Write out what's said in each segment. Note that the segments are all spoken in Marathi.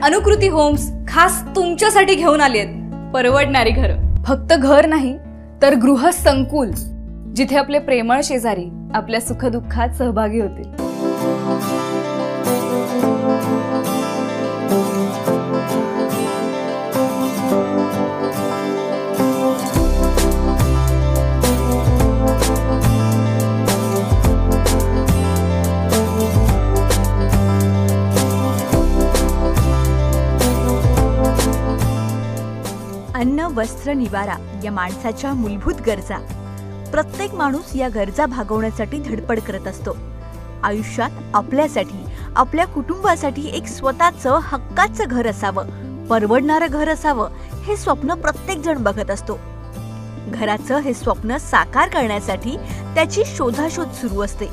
अनुकृती होम्स खास तुमच्यासाठी घेऊन आली आहेत परवडणारी घरं. फक्त घर नाही तर गृह संकुल, जिथे आपले प्रेमळ शेजारी आपल्या सुखदुःखात सहभागी होतील. अन्न, वस्त्र, निवारा या माणसाच्या मूलभूत गरजा. प्रत्येक माणूस या गरजा भागवण्यासाठी धडपड करत असतो. आयुष्यात आपल्यासाठी, आपल्या कुटुंबासाठी एक स्वतःचं हक्काचं घर असावं, परवडणारं घर असावं, हे स्वप्न प्रत्येक जण बघत असतो. घराचं हे स्वप्न साकार करण्यासाठी त्याची शोधाशोध सुरू असते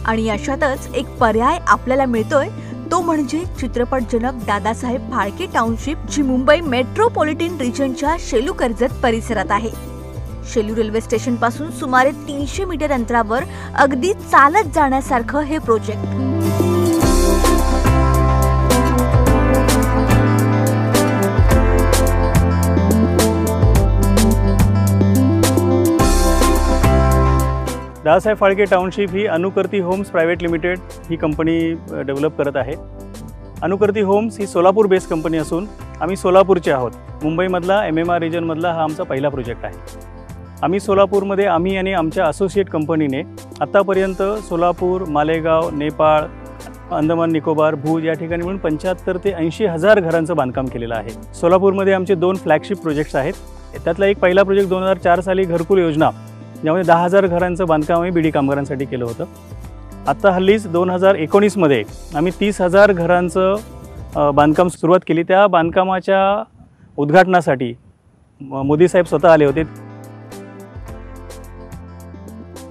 आणि अशातच एक पर्याय आपल्याला मिळतोय, तो म्हणजे चित्रपट जनक दादासाहेब फाळके टाउनशिप, जी मुंबई मेट्रोपॉलिटन रिजनच्या शेलू कर्जत परिसरात आहे. शेलू रेल्वे स्टेशन पासून सुमारे 300 मीटर अंतरावर अगदी चालत जाण्यासारखं हे प्रोजेक्ट. दादासाहेब फाळके टाउनशिप ही अनुकृती होम्स प्रायव्हेट लिमिटेड ही कंपनी डेव्हलप करत आहे. अनुकृती होम्स ही सोलापूर बेस्ड कंपनी असून आम्ही सोलापूरचे आहोत. मुंबईमधला MMR रिजनमधला हा आमचा पहिला प्रोजेक्ट आहे. आम्ही सोलापूरमध्ये आम्ही आणि आमच्या असोसिएट कंपनीने आत्तापर्यंत सोलापूर, मालेगाव, नेपाळ, अंदमान निकोबार, भुज या ठिकाणी मिळून 75 ते 80 हजार घरांचं बांधकाम केलेलं आहे. सोलापूरमध्ये आमचे 2 फ्लॅगशिप प्रोजेक्ट्स आहेत. त्यातला एक पहिला प्रोजेक्ट 2004 साली घरकुल योजना, ज्यामध्ये 10,000 घरांचं बांधकाम आम्ही बीडी कामगारांसाठी केलं होतं. आत्ता हल्लीच 2019मध्ये आम्ही 30,000 घरांचं बांधकाम सुरुवात केली. त्या बांधकामाच्या उद्घाटनासाठी मोदी साहेब स्वतः आले होते.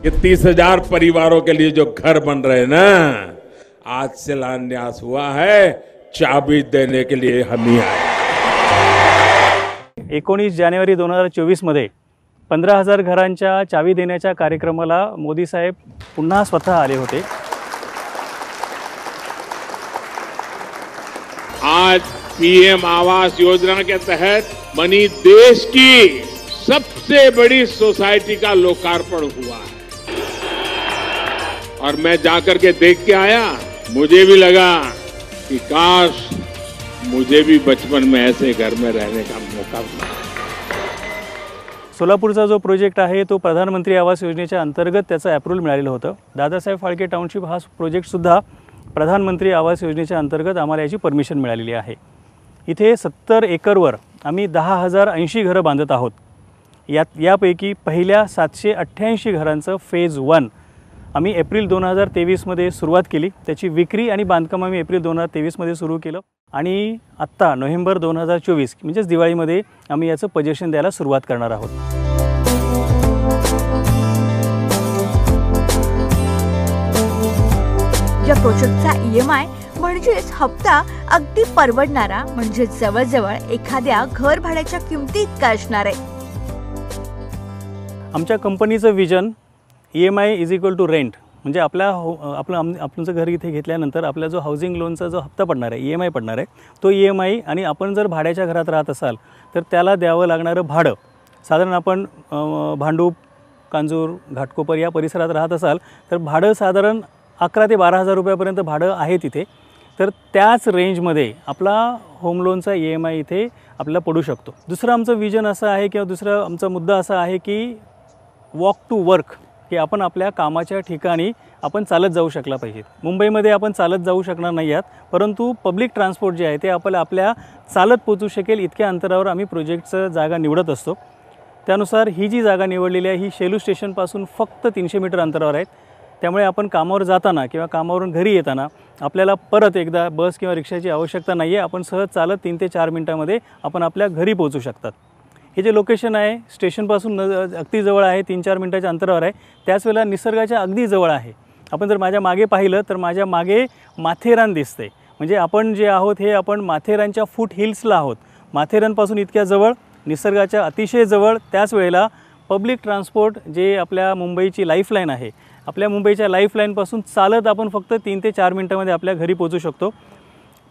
ये 30,000 परिवारों के लिए जो घर बन रहे हैं ना, आज शिलान्यास हुआ है, चाबी देने के लिए हम ही आए. 19 जानेवारी 2024मध्ये 15,000 घरांच्या चावी देण्याच्या कार्यक्रमाला मोदी साहेब पुन्हा स्वतः आले होते. आज PM आवास योजना के तहत बनी देश की सबसे बड़ी सोसाइटी का लोकार्पण हुआ है और मैं जाकर के देख के आया. मुझे भी लगा कि काश मुझे भी बचपन में ऐसे घर में रहने का मौका मिला. सोलापूरचा जो प्रोजेक्ट आहे तो प्रधानमंत्री आवास योजनेच्या अंतर्गत त्याचं अप्रूव्हल मिळालेलं होतं. दादासाहेब फाळके टाउनशिप हा प्रोजेक्टसुद्धा प्रधानमंत्री आवास योजनेच्या अंतर्गत आम्हाला याची परमिशन मिळालेली आहे. इथे 70 एकरवर आम्ही 10,080 घरं बांधत आहोत. यापैकी पहिल्या 788 घरांचं फेज 1 आम्ही एप्रिल 2023मध्ये सुरुवात केली. त्याची विक्री आणि बांधकाम आम्ही एप्रिल 2023मध्ये सुरू केलं आणि आत्ता नोव्हेंबर 2024 म्हणजेच दिवाळीमध्ये आम्ही याचं पोजेशन द्यायला सुरुवात करणार आहोत. या प्रोजेक्टचा EMI म्हणजेच हप्ता अगदी परवडणारा, म्हणजे जवळजवळ एखाद्या घर भाड्याच्या किमती इतका असणार आहे. आमच्या कंपनीचं विजन EMI = रेंट, म्हणजे आपलं घर इथे घेतल्यानंतर आपला जो हाऊसिंग लोनचा जो हप्ता पडणार आहे, EMI पडणार आहे, तो EMI आणि आपण जर भाड्याच्या घरात राहत असाल तर त्याला द्यावं लागणारं भाडं, साधारण आपण भांडूप, कांजूर, घाटकोपर या परिसरात राहत असाल तर भाडं साधारण 11,000 ते 12,000 रुपयापर्यंत भाडं आहे तिथे. तर त्याच रेंजमध्ये आपला होम लोनचा EMI इथे आपल्याला पडू शकतो. दुसरं आमचं विजन असं आहे किंवा दुसरा आमचा मुद्दा असा आहे की वॉक टू वर्क, की आपण आपल्या कामाच्या ठिकाणी आपण चालत जाऊ शकला पाहिजे. मुंबईमध्ये आपण चालत जाऊ शकणार नाही आहात, परंतु पब्लिक ट्रान्सपोर्ट जे आहे ते आपल्या चालत पोचू शकेल इतक्या अंतरावर आम्ही प्रोजेक्टचं जागा निवडत असतो. त्यानुसार ही जी जागा निवडलेली आहे ही शेलू स्टेशनपासून फक्त 300 मीटर अंतरावर आहेत. त्यामुळे आपण कामावर जाताना किंवा कामावरून घरी येताना आपल्याला परत एकदा बस किंवा रिक्षाची आवश्यकता नाही आहे. आपण सहज चालत 3 ते 4 मिनटामध्ये आपण आपल्या घरी पोहोचू शकतात. हे जे लोकेशन आहे स्टेशनपासून अगदी जवळ आहे, 3-4 मिनटाच्या अंतरावर आहे. त्याच वेळेला निसर्गाच्या अगदी जवळ आहे. आपण जर माझ्या मागे पाहिलं तर माझ्या मागे माथेरान दिसते. म्हणजे आपण जे आहोत हे आपण माथेरानच्या फूट हिल्सला आहोत. माथेरानपासून इतक्या जवळ, निसर्गाच्या अतिशय जवळ, त्याच वेळेला पब्लिक ट्रान्सपोर्ट जे आपल्या मुंबईची लाईफलाईन आहे, आपल्या मुंबईच्या लाईफलाईनपासून चालत आपण फक्त 3 ते 4 मिनटामध्ये आपल्या घरी पोहोचू शकतो.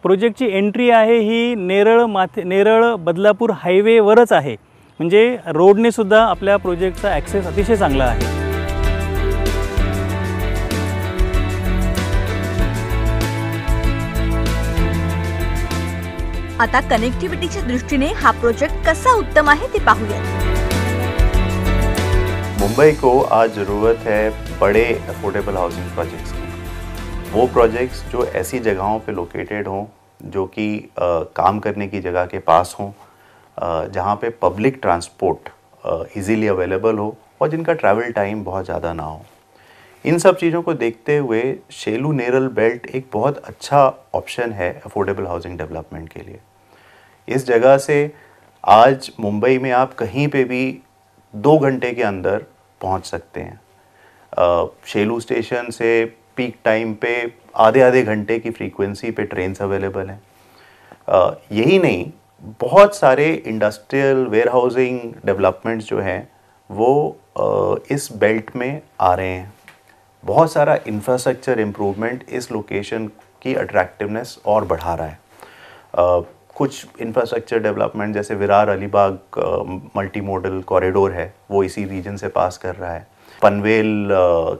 प्रोजेक्टची एंट्री आहे ही नेरळ बदलापूर हायवेवरच आहे, म्हणजे रोडने सुद्धा आपल्या प्रोजेक्टचा ॲक्सेस अतिशय चांगला आहे. आता कनेक्टिव्हिटीच्या दृष्टीने हा प्रोजेक्ट कसा उत्तम आहे ते पाहूया. मुंबई को आज ज़रूरत है बड़े अफोर्डेबल हाउसिंग प्रोजेक्ट्स की. वो प्रोजेक्ट्स जो ऐसी जगहों पे लोकेटेड हों जो कि काम करने की जगह के पास हों, जहाँ पे पब्लिक ट्रांसपोर्ट इजीली अवेलेबल हो और जिनका ट्रैवल टाइम बहुत ज़्यादा ना हो. इन सब चीज़ों को देखते हुए शेलू नेरल बेल्ट एक बहुत अच्छा ऑप्शन है अफोर्डेबल हाउसिंग डेवलपमेंट के लिए. इस जगह से आज मुंबई में आप कहीं पे भी 2 घंटे के अंदर पहुंच सकते हैं. शेलू स्टेशन से पीक टाइम पे आधे घंटे की फ्रीक्वेंसी पे ट्रेन्स अवेलेबल हैं. यही नहीं, बहुत सारे इंडस्ट्रियल वेयरहाउसिंग डेवलपमेंट्स जो हैं वो इस बेल्ट में आ रहे हैं. बहुत सारा इंफ्रास्ट्रक्चर इम्प्रूवमेंट इस लोकेशन की अट्रैक्टिवनेस और बढ़ा रहा है. कुछ इंफ्रास्ट्रक्चर डेवलपमेंट जैसे Virar Alibag multi modal corridor है, वो इसी रीजन से पास कर रहा है. पनवेल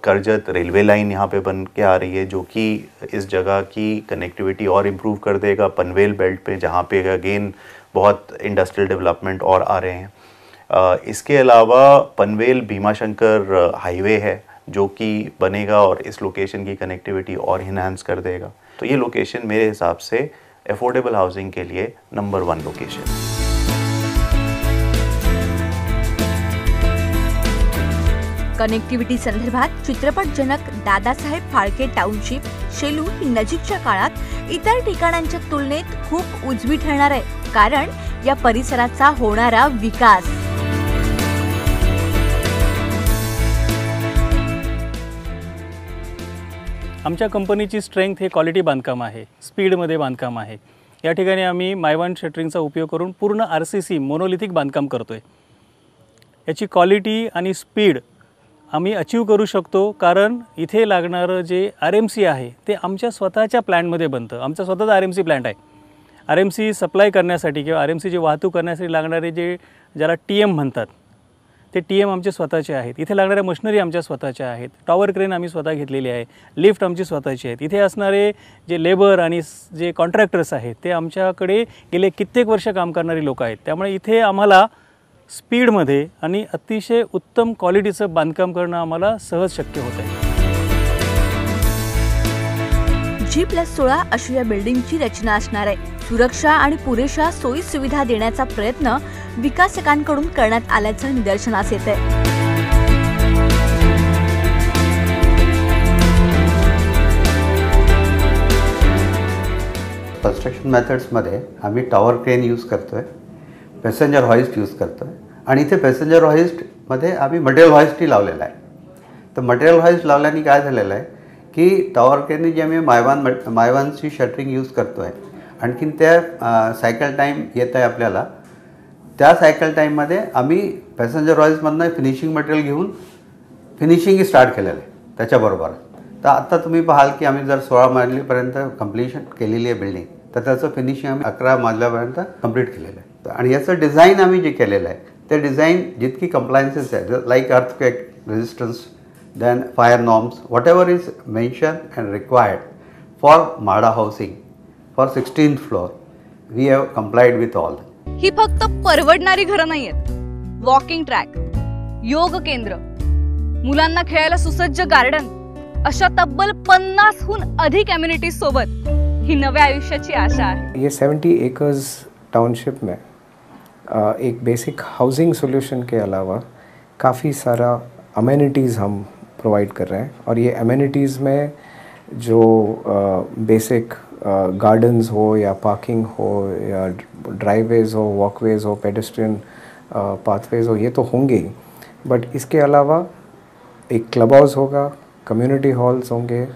करजत रेलवे लाइन यहाँ पे बन के आ रही है, जो कि इस जगह की कनेक्टिविटी और इम्प्रूव कर देगा पनवेल बेल्ट पे, जहाँ पे अगेन बहुत इंडस्ट्रियल डेवलपमेंट और आ रहे हैं. इसके अलावा पनवेल भीमाशंकर हाईवे है जो कि बनेगा और इस लोकेशन की कनेक्टिविटी और इन्हांस कर देगा. तो ये लोकेशन मेरे हिसाब से अफोर्डेबल हाउसिंग के लिए नंबर 1 लोकेशन. कनेक्टिव्हिटी संदर्भात चित्रपट जनक दादासाहेब फाळके टाउनशिप शेलू ही नजीकच्या काळात इतर ठिकाणांच्या तुलनेत खूप उजवी ठरणार आहे, कारण या परिसराचा होणारा विकास. आमच्या कंपनीची स्ट्रेंथ हे क्वालिटी बांधकाम आहे, स्पीडमध्ये बांधकाम आहे. या ठिकाणी आम्ही मायवन शटरिंगचा उपयोग करून पूर्ण RCC मोनोलिथिक बांधकाम करतो आहे. याची क्वालिटी आणि स्पीड आम्ही अचीव करू शकतो, कारण इथे लागणारं जे RMC आहे ते आमच्या स्वतःच्या प्लॅनमध्ये बनतं. आमचा स्वतःचा RMC प्लॅन्ट आहे. RMC सप्लाय करण्यासाठी किंवा RMCची वाहतूक करण्यासाठी लागणारे जे ज्याला TM म्हणतात ते TM आमचे स्वतःचे आहेत. इथे लागणाऱ्या मशिनरी आमच्या स्वतःच्या आहेत. टॉवर क्रेन आम्ही स्वतः घेतलेली आहे. लिफ्ट आमची स्वतःची आहेत. इथे असणारे जे लेबर आणि जे कॉन्ट्रॅक्टर्स आहेत ते आमच्याकडे गेले कित्येक वर्ष काम करणारी लोक आहेत. त्यामुळे इथे आम्हाला स्पीडमध्ये आणि अतिशय उत्तम क्वालिटीचं बांधकाम करणं आम्हाला सहज शक्य होत आहे. G+16 अशी या बिल्डिंगची रचना असणार आहे. सुरक्षा आणि पुरेशा सोयी सुविधा देण्याचा प्रयत्न विकासकांकडून करण्यात आल्याचं निदर्शनास येते. कन्स्ट्रक्शन मेथड्समध्ये आम्ही टॉवर क्रेन यूज करतोय, पॅसेंजर हॉइस्ट यूज करतोय आणि इथे पॅसेंजर हॉइस्टमध्ये आम्ही मटेरियल हॉइस्टही लावलेला आहे. तर मटेरियल हॉइस्ट लावल्याने काय झालेलं आहे की टॉवर क्रेननी जे आम्ही मायवानची शटरिंग यूज करतोय, आणखीन त्या सायकल टाईम येत आहे आपल्याला. त्या सायकल टाईममध्ये आम्ही पॅसेंजर हॉइस्टमधनं फिनिशिंग मटेरियल घेऊन फिनिशिंगही स्टार्ट केलेलं आहे त्याच्याबरोबर. तर आत्ता तुम्ही पाहाल की आम्ही जर 16 मजलीपर्यंत कंप्लिशन केलेली आहे बिल्डिंग, तर त्याचं फिनिशिंग आम्ही 11 मजल्यापर्यंत कंप्लीट केलेलं आहे. आणि याचं डिझाईन आम्ही जे केलेलं आहे ते डिझाईन जितकी कंप्लायन्सेस आहे, like earthquake resistance, then fire norms, whatever is mentioned and required for MHADA housing for 16th floor, we have complied with all. ही फक्त परवडणारी घरं नाहीयेत. वॉकिंग ट्रॅक, योग केंद्र, मुलांना खेळायला सुसज्ज गार्डन, अशा तब्बल 50हून अधिक अम्युनिटीज सोबत ही नव्या आयुष्याची आशा आहे. ये 70 एकर्स टाउनशिप में एक बेसिक हाउसिंग सोल्यूशन के अलावा काफ़ी सारा अमेनिटीज़ हम प्रोवाइड कर रहे हैं. और ये अमेनिटीज़ में जो बेसिक गार्डन्स हो या पार्किंग हो या ड्राइवेज़ हो, वॉकवेज़ हो, पेडेस्ट्रियन पाथवेज़ हो, ये तो होंगे ही. बट इसके अलावा एक क्लब हाउस होगा, कम्युनिटी हॉल्स होंगे,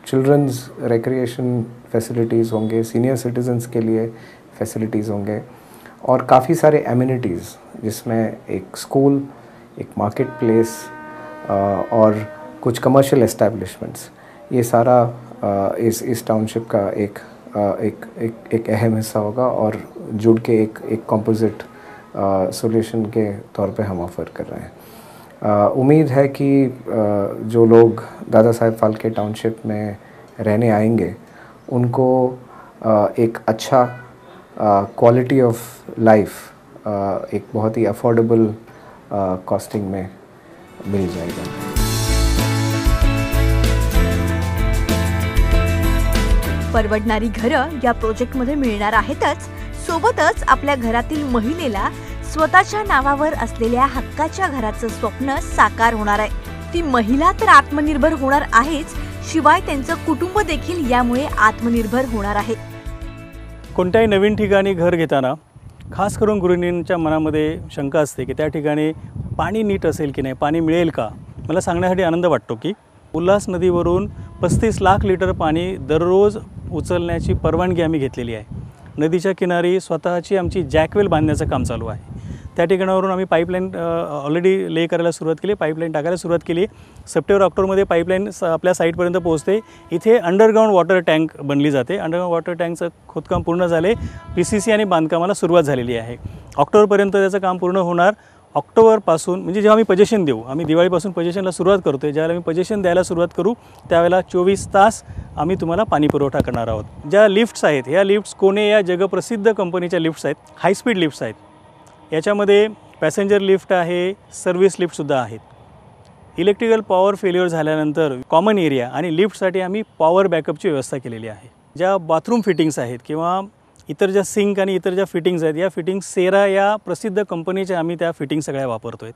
चिल्ड्रंस रिक्रिएशन फैसिलिटीज़ होंगे, सीनियर सिटीजन्स के लिए फैसिलिटीज़ होंगे और काफ़ी सारे अमेनिटीज़ जिसमें एक स्कूल, एक मार्केट प्लेस और कुछ कमर्शियल एस्टैब्लिशमेंट्स, ये सारा इस टाउनशिप का एक एक अहम हिस्सा होगा और जुड़ के एक कंपोजिट सॉल्यूशन के तौर पे हम ऑफ़र कर रहे हैं। उम्मीद है कि जो लोग दादा साहेब फाल्के टाउनशिप में रहने आएंगे उनको एक अच्छा क्वालिटी ऑफ लाइफ एक बहुत ही अफोर्डेबल कॉस्टिंग में मिल जाएगा। परवडणारी घरं या प्रोजेक्टमध्ये मिळणार आहेतच, सोबतच आपल्या घरातील महिलेला स्वतःच्या नावावर असलेल्या हक्काच्या घराचं स्वप्न साकार होणार आहे। ती महिला तर आत्मनिर्भर होणार आहेच, शिवाय त्यांचं कुटुंब देखील यामुळे आत्मनिर्भर होणार आहे। कोणत्याही नवीन ठिकाणी घर घेताना खास करून गृहिणींच्या मनामध्ये शंका असते की त्या ठिकाणी पाणी नीट असेल की नाही, पाणी मिळेल का। मला सांगण्यासाठी आनंद वाटतो की उल्हास नदीवरून 35 लाख लिटर पाणी दररोज उचलण्याची परवानगी आम्ही घेतलेली आहे। नदीच्या किनारी स्वतःची आमची जॅकवेल बांधण्याचं काम चालू आहे। त्या ठिकाणावरून आम्ही पाईपलाईन ऑलरेडी ले करायला सुरुवात केली, पाईपलाईन टाकायला सुरुवात केली। सप्टेंबर-ऑक्टोबरमध्ये पाईपलाईन आपल्या साईटपर्यंत पोहोचते। इथे अंडरग्राऊंड वॉटर टँक बनली जाते। अंडरग्राऊंड वॉटर टँकचं खोदकाम पूर्ण झाले, PCC आणि बांधकामाला सुरुवात झालेली आहे। ऑक्टोबरपर्यंत त्याचं काम पूर्ण होणार। ऑक्टोबरपासून म्हणजे जेव्हा आम्ही पोझिशन देऊ, आम्ही दिवाळीपासून पोझिशनला सुरुवात करतो, ज्यावेळेला आम्ही पोझिशन द्यायला सुरुवात करू त्यावेळेला 24 तास आम्ही तुम्हाला पाणी पुरवठा करणार आहोत। ज्या लिफ्ट्स आहेत, ह्या लिफ्ट्स कोणे या जगप्रसिद्ध कंपनीच्या लिफ्ट्स आहेत, हाय स्पीड लिफ्ट्स आहेत। याच्यामध्ये पॅसेंजर लिफ्ट आहे, सर्व्हिस लिफ्टसुद्धा आहेत। इलेक्ट्रिकल पॉवर फेल्युअर झाल्यानंतर कॉमन एरिया आणि लिफ्टसाठी आम्ही पॉवर बॅकअपची व्यवस्था केलेली आहे। ज्या बाथरूम फिटिंग्स आहेत किंवा इतर ज्या सिंक आणि इतर ज्या फिटिंग्स आहेत, या फिटिंग्स सेरा या प्रसिद्ध कंपनीच्या आम्ही त्या फिटिंग्स सगळ्या वापरतो आहे।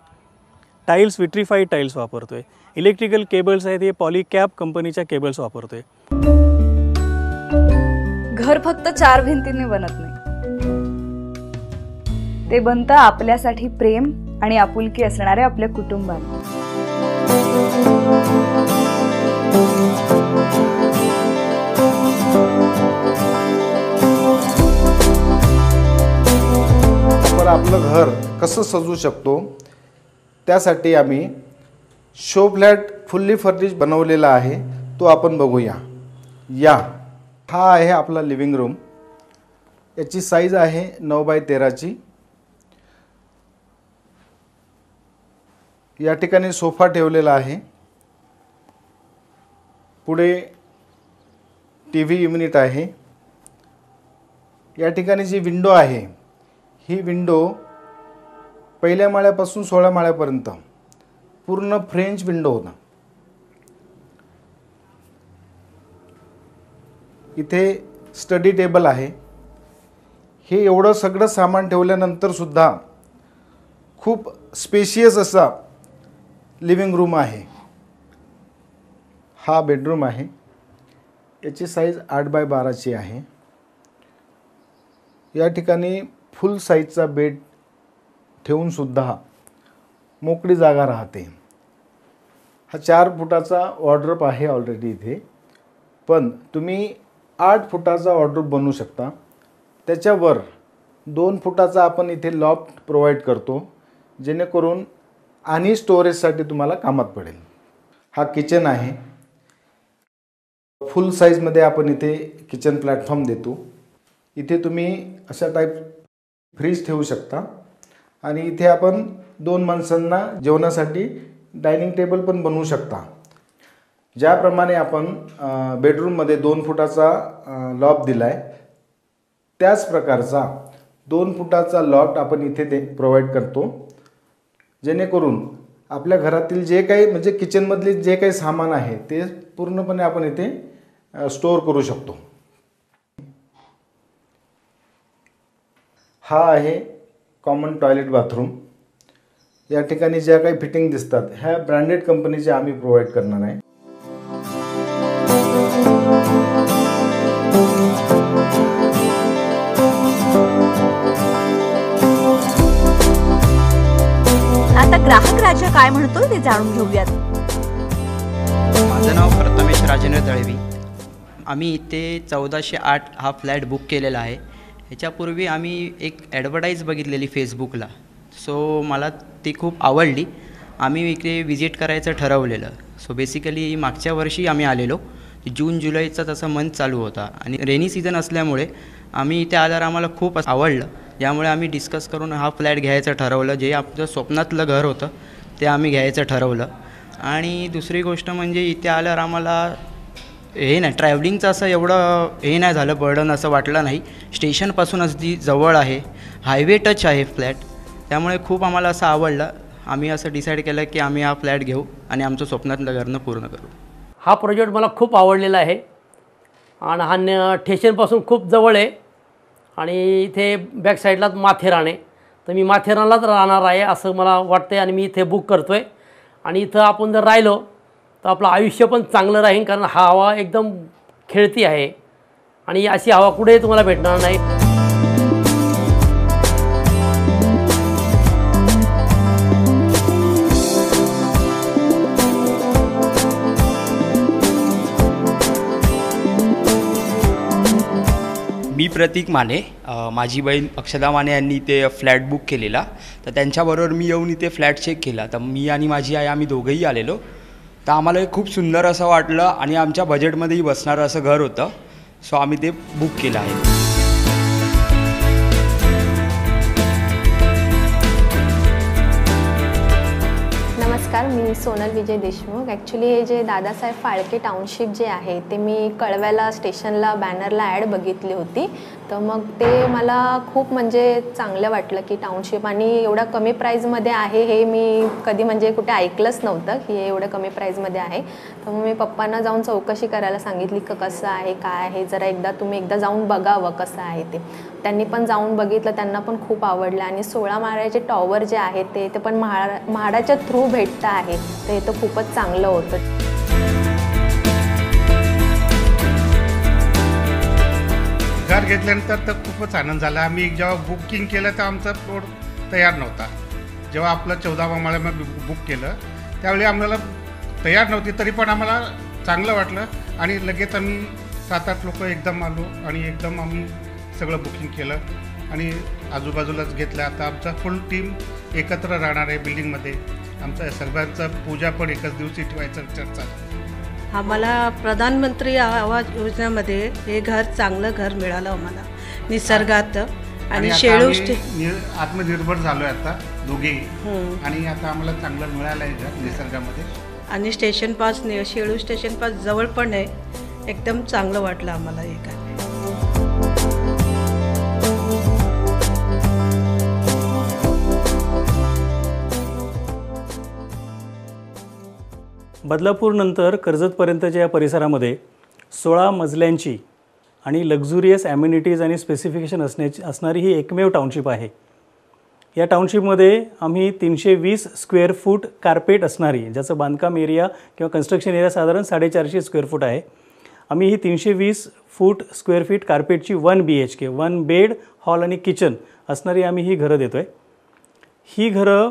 टाईल्स विट्रीफाईड टाईल्स वापरतो आहे। इलेक्ट्रिकल केबल्स आहेत, हे पॉलीकॅप कंपनीच्या केबल्स वापरतो आहे। घर फक्त 4 भिंतींनी बनत नाही, ते बनतं आपल्यासाठी प्रेम आणि आपुलकी असणारे आपल्या कुटुंबात। आपलं घर कसं सजू शकतो त्यासाठी आम्ही शो फ्लॅट फुल्ली फर्निश बनवलेला आहे, तो आपण बघूया। हा आहे आपला लिव्हिंग रूम। याची साईज आहे 9x13ची। या ठिकाणी सोफा ठेवलेला आहे। पुढे TV युनिट आहे। या ठिकाणी जी विंडो आहे, ही विंडो पहिल्या माळ्यापासून 16 माळ्यापर्यंत पूर्ण फ्रेंच विंडो होता। इथे स्टडी टेबल आहे। हे एवढं सगळं सामान ठेवल्यानंतर सुद्धा खूप स्पेशियस असा लिव्हिंग रूम आहे। हा बेडरूम आहे। याची साईज 8x12ची आहे। या ठिकाणी फुल साईजचा बेड ठेवून सुद्धा मोकळी जागा राहते। हा 4 फुटाचा वॉर्डरोब आहे ऑलरेडी इथे, पण तुम्ही 8 फुटाचा वॉर्डरोब बनवू शकता। त्याच्यावर 2 फुटाचा आपण इथे लॉफ्ट प्रोव्हाइड करतो, जेणेकरून आणि स्टोरेजसाठी तुम्हाला कामात पडेल। हा किचन आहे। फुल साईजमध्ये आपण इथे किचन प्लॅटफॉर्म देतो। इथे तुम्ही अशा टाईप फ्रीज ठेवू शकता आणि इथे आपण 2 माणसांना जेवणासाठी डायनिंग टेबल पण बनवू शकता। ज्याप्रमाणे आपण बेडरूममध्ये 2 फुटाचा लॉफ्ट दिलाय, त्याच प्रकारचा 2 फुटाचा लॉफ्ट आपण इथे प्रोव्हाइड करतो, जेणेकरून आपल्या घरातील जे काही म्हणजे किचनमधले जे काही सामान आहे ते पूर्णपणे आपण इथे स्टोअर करू शकतो। हा आहे कॉमन टॉयलेट बाथरूम। या ठिकाणी ज्या काही फिटिंग दिसतात ह्या ब्रँडेड कंपनीचे आम्ही प्रोव्हाइड करणार आहे। आता ग्राहक राजा काय म्हणतो ते जाणून घेऊयात। माझं नाव प्रथमेश राजेंद्र दळवी। आम्ही इथे 1408 हा फ्लॅट बुक केलेला आहे। ह्याच्यापूर्वी आम्ही एक ॲडव्हर्टाईज बघितलेली फेसबुकला, सो मला ती खूप आवडली। आम्ही इकडे विजिट करायचं ठरवलेलं। सो बेसिकली मागच्या वर्षी आम्ही आलेलो, जून जुलैचा तसा मंथ चालू होता आणि रेनी सीझन असल्यामुळे आम्ही इथे आल्यावर आम्हाला खूप आवडलं, यामुळे आम्ही डिस्कस करून हा फ्लॅट घ्यायचं ठरवलं. जे आपलं स्वप्नातलं घर होतं ते आम्ही घ्यायचं ठरवलं. आणि दुसरी गोष्ट म्हणजे इथे आल्यावर आम्हाला हे नाही, ट्रॅव्हलिंगचं असं एवढं हे नाही झालं, बर्डन असं वाटलं नाही. स्टेशनपासून अगदी जवळ आहे, हायवे टच आहे फ्लॅट, त्यामुळे खूप आम्हाला असं आवडलं. आम्ही असं डिसाईड केलं की आम्ही हा फ्लॅट घेऊ आणि आमचं स्वप्नातलं घरनं पूर्ण करू. हा प्रोजेक्ट मला खूप आवडलेला आहे आणि हा स्टेशनपासून खूप जवळ आहे आणि इथे बॅक साईडलाच माथेरान आहे. तर मी माथेरानलाच राहणार आहे असं मला वाटतं आहे आणि मी इथे बुक करतो आहे. आणि इथं आपण जर राहिलो तर आपलं आयुष्य पण चांगलं राहील, कारण हा हवा एकदम खेळती आहे आणि अशी हवा कुठेही तुम्हाला भेटणार नाही. मी प्रतीक माने, माझी बहीण अक्षदा माने यांनी ते फ्लॅट बुक केलेला, तर त्यांच्याबरोबर मी येऊन इथे फ्लॅट चेक केला. तर मी आणि माझी आई आम्ही दोघंही आलेलो. तर आम्हाला खूप सुंदर असं वाटलं आणि आमच्या बजेटमध्येही बसणारं असं घर होतं. सो आम्ही ते बुक केलं आहे. नमस्कार, मी सोनल विजय देशमुख. ॲक्च्युली हे जे दादासाहेब फाळके टाउनशिप जे आहे ते मी कळव्याला स्टेशनला बॅनरला ॲड बघितली होती. तर मग ते मला खूप म्हणजे चांगलं वाटलं की टाउनशिप आणि एवढा कमी प्राईजमध्ये आहे हे मी कधी म्हणजे कुठे ऐकलंच नव्हतं की हे एवढं कमी प्राईजमध्ये आहे. तर मग मी पप्पांना जाऊन चौकशी करायला सांगितली की कसं आहे काय आहे, जरा एकदा जाऊन बघावं कसं आहे ते. त्यांनी पण जाऊन बघितलं, त्यांना पण खूप आवडलं. आणि 16 माळ्याचे टॉवर जे आहे ते पण म्हाडाच्या थ्रू भेटतं आहे, तर हे तर खूपच चांगलं होतं. घर घेतल्यानंतर तर खूपच आनंद झाला. आम्ही जेव्हा बुकिंग केलं तर आमचा प्लॉट तयार नव्हता. जेव्हा आपलं 14व्या माळ्यामध्ये बुक केलं त्यावेळी आम्हाला तयार नव्हती, तरी पण आम्हाला चांगलं वाटलं आणि लगेच आम्ही 7-8 लोक एकदम आलो आणि एकदम आम्ही सगळं बुकिंग केलं आणि आजूबाजूलाच घेतलं. आता आमचा फुल टीम एकत्र राहणार आहे बिल्डिंगमध्ये. आमचा सर्वांचा पूजा पण एकच दिवशी ठेवायचा विचार चालू. आम्हाला प्रधानमंत्री आवास योजनेमध्ये हे घर चांगलं घर मिळालं आम्हाला निसर्गात आणि शेळू आत्मनिर्भर झालो आहे आता दोघेही. आणि आता आम्हाला चांगलं मिळालं आहे घर निसर्गामध्ये. आणि स्टेशन पास शेळू स्टेशन पास जवळ पण आहे, एकदम चांगलं वाटलं आम्हाला हे घर. बदलापूरनंतर कर्जतपर्यंतच्या या परिसरामध्ये 16 मजल्यांची आणि लक्झुरियस ॲम्युनिटीज आणि स्पेसिफिकेशन असणारी ही एकमेव टाउनशिप आहे. या टाउनशिपमध्ये आम्ही 320 स्क्वेअर फूट कार्पेट असणारी, ज्याचं बांधकाम एरिया किंवा कन्स्ट्रक्शन एरिया साधारण 450 स्क्वेअर फूट आहे, आम्ही ही 320 स्क्वेअर फीट कार्पेटची 1 BHK 1 बेड हॉल आणि किचन असणारी आम्ही ही घरं देतो आहे. ही घरं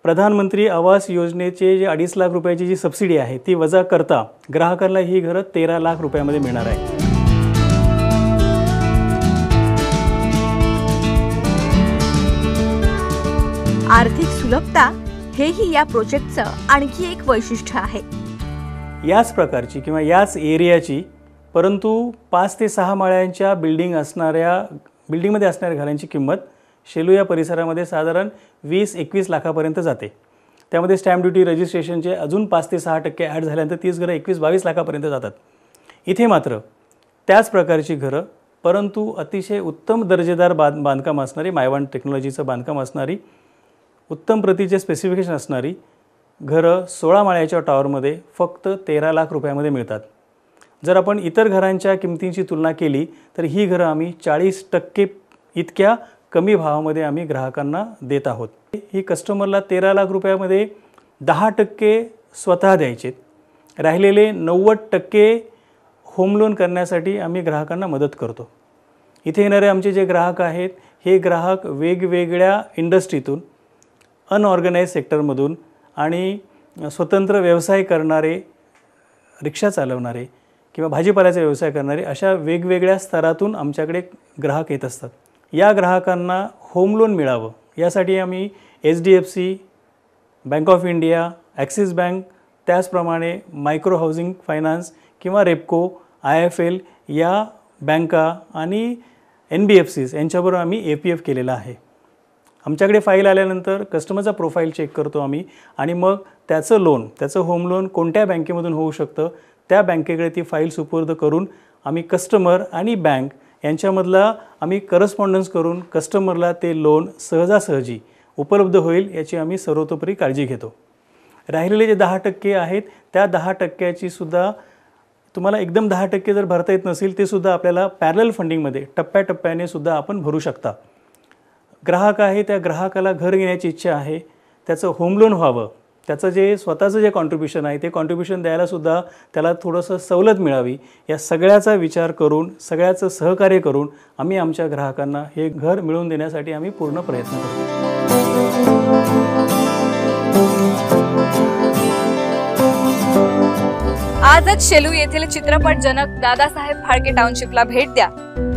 प्रधानमंत्री आवास योजनेचे जे 2.5 लाख रुपयाची जी सबसिडी आहे ती वजा करता ग्राहकांना ही घरं 13 लाख रुपयामध्ये मिळणार आहे. आर्थिक सुलभता हेही या प्रोजेक्टचं आणखी एक वैशिष्ट्य आहे. याच प्रकारची किंवा याच एरियाची परंतु 5 ते 6 माळ्यांच्या बिल्डिंगमध्ये असणाऱ्या घरांची किंमत शेलू या परिसरामध्ये साधारण 20-21 लाखापर्यंत जाते. त्यामध्ये स्टॅम्प ड्युटी रजिस्ट्रेशनचे अजून 5 ते 6% ॲड झाल्यानंतर 30 घरं 21-22 लाखापर्यंत जातात. इथे मात्र त्याच प्रकारची घरं परंतु अतिशय उत्तम दर्जेदार बांधकाम असणारी, मायवान टेक्नॉलॉजीचं बांधकाम असणारी, उत्तम प्रतीचे स्पेसिफिकेशन असणारी घरं 16 माळ्याच्या टॉवरमध्ये फक्त 13 लाख रुपयामध्ये मिळतात. जर आपण इतर घरांच्या किमतींची तुलना केली तर ही घरं आम्ही 40% इतक्या कमी भावामध्ये आम्ही ग्राहकांना देत आहोत. ही कस्टमरला 13 लाख रुपयामध्ये 10% स्वतः द्यायचे, राहिलेले 90% होम लोन करण्यासाठी आम्ही ग्राहकांना मदत करतो. इथे येणारे आमचे जे ग्राहक आहेत हे ग्राहक वेगवेगळ्या इंडस्ट्रीतून, अनऑर्गनाइज सेक्टरमधून आणि स्वतंत्र व्यवसाय करणारे, रिक्षा चालवणारे किंवा भाजीपाल्याचा व्यवसाय करणारे अशा वेगवेगळ्या स्तरातून आमच्याकडे ग्राहक येत असतात. या ग्राहकांना होम लोन मिळावं यासाठी आम्ही HDFC, bank of India, axis bank, त्याचप्रमाणे मायक्रो हाऊसिंग फायनान्स किंवा रेपको, IIFL या बँका आणि NBFCs यांच्याबरोबर आम्ही APF केलेला आहे. आमच्याकडे फाईल आल्यानंतर कस्टमरचा प्रोफाईल चेक करतो आम्ही आणि मग त्याचं लोन, त्याचं होम लोन कोणत्या बँकेमधून होऊ शकतं त्या बँकेकडे ती फाईल सुपूर्द करून आम्ही कस्टमर आणि बँक यांच्यामधला आम्ही करस्पॉन्डन्स करून कस्टमरला ते लोन सहजासहजी उपलब्ध होईल याची आम्ही सर्वतोपरी काळजी घेतो. राहिलेले जे 10% आहेत त्या 10%ची सुद्धा तुम्हाला एकदम 10% जर भरता येत नसेल ते सुद्धा आपल्याला पॅरलल फंडिंगमध्ये टप्प्याटप्प्याने सुद्धा आपण भरू शकता. ग्राहक आहे त्या ग्राहकाला घर घेण्याची इच्छा आहे, त्याचं होम लोन व्हावं, त्याचं जे स्वतःचं जे कॉन्ट्रिब्युशन आहे ते कॉन्ट्रिब्युशन द्यायलासुद्धा त्याला थोडंसं सवलत मिळावी या सगळ्याचा विचार करून सगळ्याचं सहकार्य करून आम्ही आमच्या ग्राहकांना हे घर मिळवून देण्यासाठी आम्ही पूर्ण प्रयत्न करतो. आजच शेलू येथील चित्रपट जनक दादासाहेब फाळके टाउनशिपला भेट द्या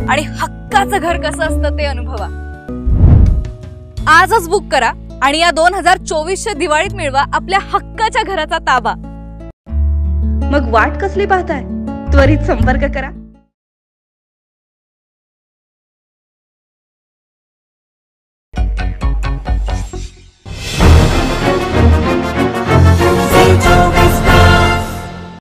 आणि हक्काचं घर कसं असतं ते अनुभवा. आजच बुक करा आणि या 2024च्या दिवाळीत मिळवा आपल्या हक्काच्या घराचा ताबा. मग वाट कसली पाहताय? त्वरित संपर्क करा.